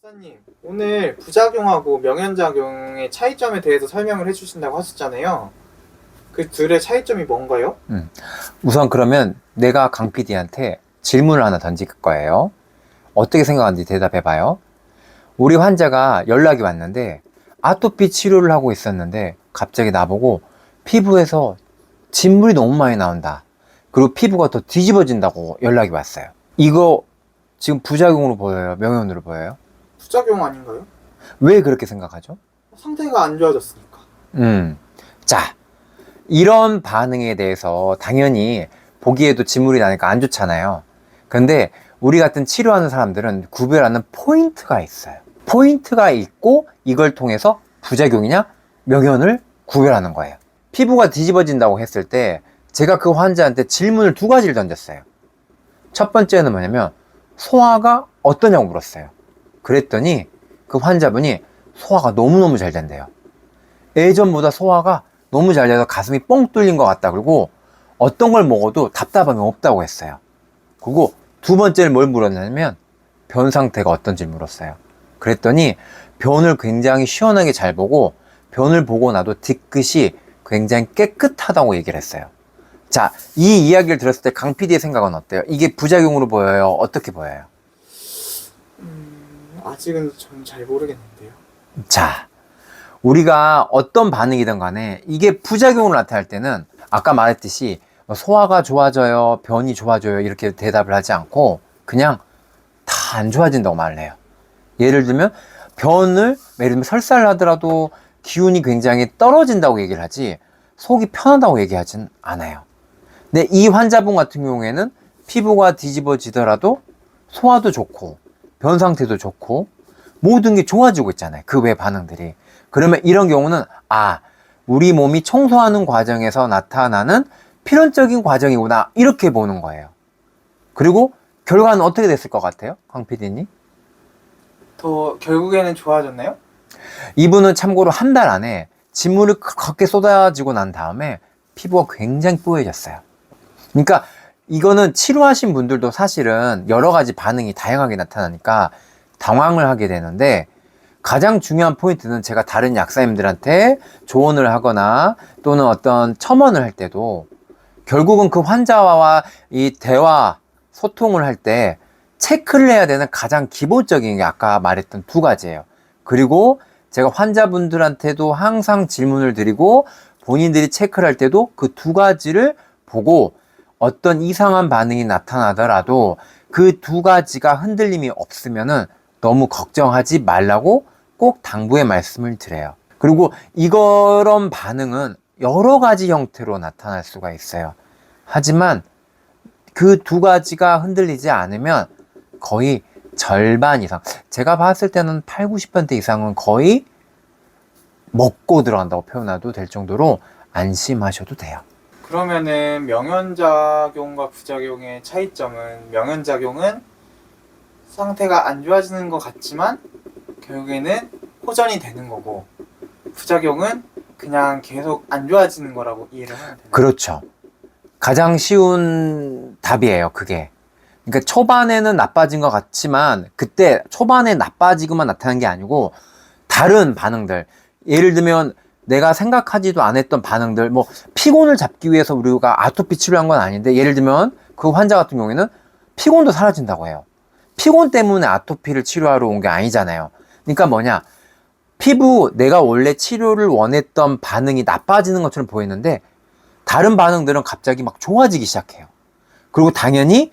박사님, 오늘 부작용하고 명현작용의 차이점에 대해서 설명을 해주신다고 하셨잖아요. 그 둘의 차이점이 뭔가요? 우선 그러면 내가 강 PD한테 질문을 하나 던질 거예요. 어떻게 생각하는지 대답해봐요. 우리 환자가 연락이 왔는데 아토피 치료를 하고 있었는데 갑자기 나보고 피부에서 진물이 너무 많이 나온다. 그리고 피부가 더 뒤집어진다고 연락이 왔어요. 이거 지금 부작용으로 보여요? 명현으로 보여요? 부작용 아닌가요? 왜 그렇게 생각하죠? 상태가 안 좋아졌으니까. 자, 이런 반응에 대해서 당연히 보기에도 진물이 나니까 안 좋잖아요. 근데 우리 같은 치료하는 사람들은 구별하는 포인트가 있어요. 포인트가 있고 이걸 통해서 부작용이냐 명현을 구별하는 거예요. 피부가 뒤집어진다고 했을 때 제가 그 환자한테 질문을 두 가지를 던졌어요. 첫 번째는 뭐냐면 소화가 어떠냐고 물었어요. 그랬더니 그 환자분이 소화가 너무너무 잘 된대요. 예전보다 소화가 너무 잘 돼서 가슴이 뻥 뚫린 것 같다. 그리고 어떤 걸 먹어도 답답함이 없다고 했어요. 그리고 두 번째를 뭘 물었냐면 변 상태가 어떤지 물었어요. 그랬더니 변을 굉장히 시원하게 잘 보고 변을 보고 나도 뒤끝이 굉장히 깨끗하다고 얘기를 했어요. 자, 이 이야기를 들었을 때 강 PD의 생각은 어때요? 이게 부작용으로 보여요? 어떻게 보여요? 아직은 전 잘 모르겠는데요. 자, 우리가 어떤 반응이든 간에 이게 부작용으로 나타날 때는 아까 말했듯이 소화가 좋아져요, 변이 좋아져요 이렇게 대답을 하지 않고 그냥 다 안 좋아진다고 말을 해요. 예를 들면 예를 들면 설사를 하더라도 기운이 굉장히 떨어진다고 얘기를 하지 속이 편하다고 얘기하진 않아요. 근데 이 환자분 같은 경우에는 피부가 뒤집어지더라도 소화도 좋고 변 상태도 좋고 모든 게 좋아지고 있잖아요. 그 외 반응들이. 그러면 이런 경우는 우리 몸이 청소하는 과정에서 나타나는 필연적인 과정이구나 이렇게 보는 거예요. 그리고 결과는 어떻게 됐을 것 같아요? 강 PD님? 더 결국에는 좋아졌나요? 이분은 참고로 한 달 안에 진물이 그렇게 쏟아지고 난 다음에 피부가 굉장히 뽀얘졌어요. 그러니까 이거는 치료하신 분들도 사실은 여러 가지 반응이 다양하게 나타나니까 당황을 하게 되는데 가장 중요한 포인트는 제가 다른 약사님들한테 조언을 하거나 또는 어떤 첨언을 할 때도 결국은 그 환자와 이 대화, 소통을 할 때 체크를 해야 되는 가장 기본적인 게 아까 말했던 두 가지예요. 그리고 제가 환자분들한테도 항상 질문을 드리고 본인들이 체크를 할 때도 그 두 가지를 보고 어떤 이상한 반응이 나타나더라도 그 두 가지가 흔들림이 없으면은 너무 걱정하지 말라고 꼭 당부의 말씀을 드려요. 그리고 이런 반응은 여러 가지 형태로 나타날 수가 있어요. 하지만 그 두 가지가 흔들리지 않으면 거의 절반 이상, 제가 봤을 때는 8, 90% 이상은 거의 먹고 들어간다고 표현해도 될 정도로 안심하셔도 돼요. 그러면은 명현작용과 부작용의 차이점은 명현작용은 상태가 안 좋아지는 것 같지만 결국에는 호전이 되는 거고 부작용은 그냥 계속 안 좋아지는 거라고 이해를 하면 되나요? 그렇죠. 가장 쉬운 답이에요, 그게. 그러니까 초반에는 나빠진 것 같지만 그때 초반에 나빠지고만 나타난 게 아니고 다른 반응들, 예를 들면 내가 생각하지도 않았던 반응들, 뭐 피곤을 잡기 위해서 우리가 아토피 치료한 건 아닌데 예를 들면 그 환자 같은 경우에는 피곤도 사라진다고 해요. 피곤 때문에 아토피를 치료하러 온 게 아니잖아요. 그러니까 뭐냐, 피부 내가 원래 치료를 원했던 반응이 나빠지는 것처럼 보이는데 다른 반응들은 갑자기 막 좋아지기 시작해요. 그리고 당연히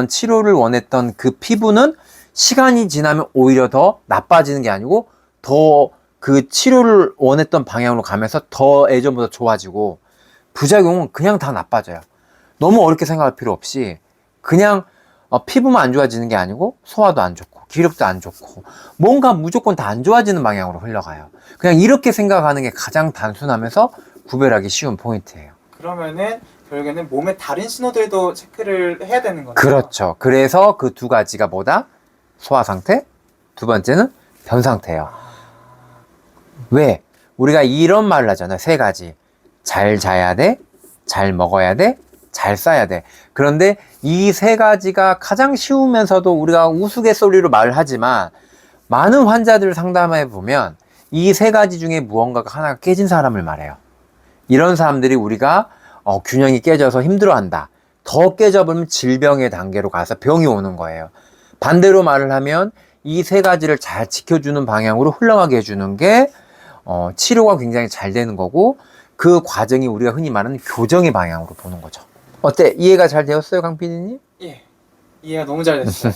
치료를 원했던 그 피부는 시간이 지나면 오히려 더 나빠지는 게 아니고 더 그 치료를 원했던 방향으로 가면서 더 예전보다 좋아지고 부작용은 그냥 다 나빠져요. 너무 어렵게 생각할 필요 없이 그냥 피부만 안 좋아지는 게 아니고 소화도 안 좋고 기력도 안 좋고 뭔가 무조건 다 안 좋아지는 방향으로 흘러가요. 그냥 이렇게 생각하는 게 가장 단순하면서 구별하기 쉬운 포인트예요. 그러면은 결국에는 몸의 다른 신호들도 체크를 해야 되는 거네요. 그렇죠. 그래서 그 두 가지가 뭐다? 소화 상태, 두 번째는 변 상태예요. 왜? 우리가 이런 말을 하잖아요. 세 가지. 잘 자야 돼, 잘 먹어야 돼, 잘 싸야 돼. 그런데 이 세 가지가 가장 쉬우면서도 우리가 우스갯소리로 말을 하지만 많은 환자들을 상담해 보면 이 세 가지 중에 무언가가 하나가 깨진 사람을 말해요. 이런 사람들이 우리가 균형이 깨져서 힘들어한다. 더 깨져버리면 질병의 단계로 가서 병이 오는 거예요. 반대로 말을 하면 이 세 가지를 잘 지켜주는 방향으로 흘러가게 해주는 게 치료가 굉장히 잘 되는 거고, 그 과정이 우리가 흔히 말하는 교정의 방향으로 보는 거죠. 어때? 이해가 잘 되었어요, 강 PD님? 예. 이해가 너무 잘 됐어요.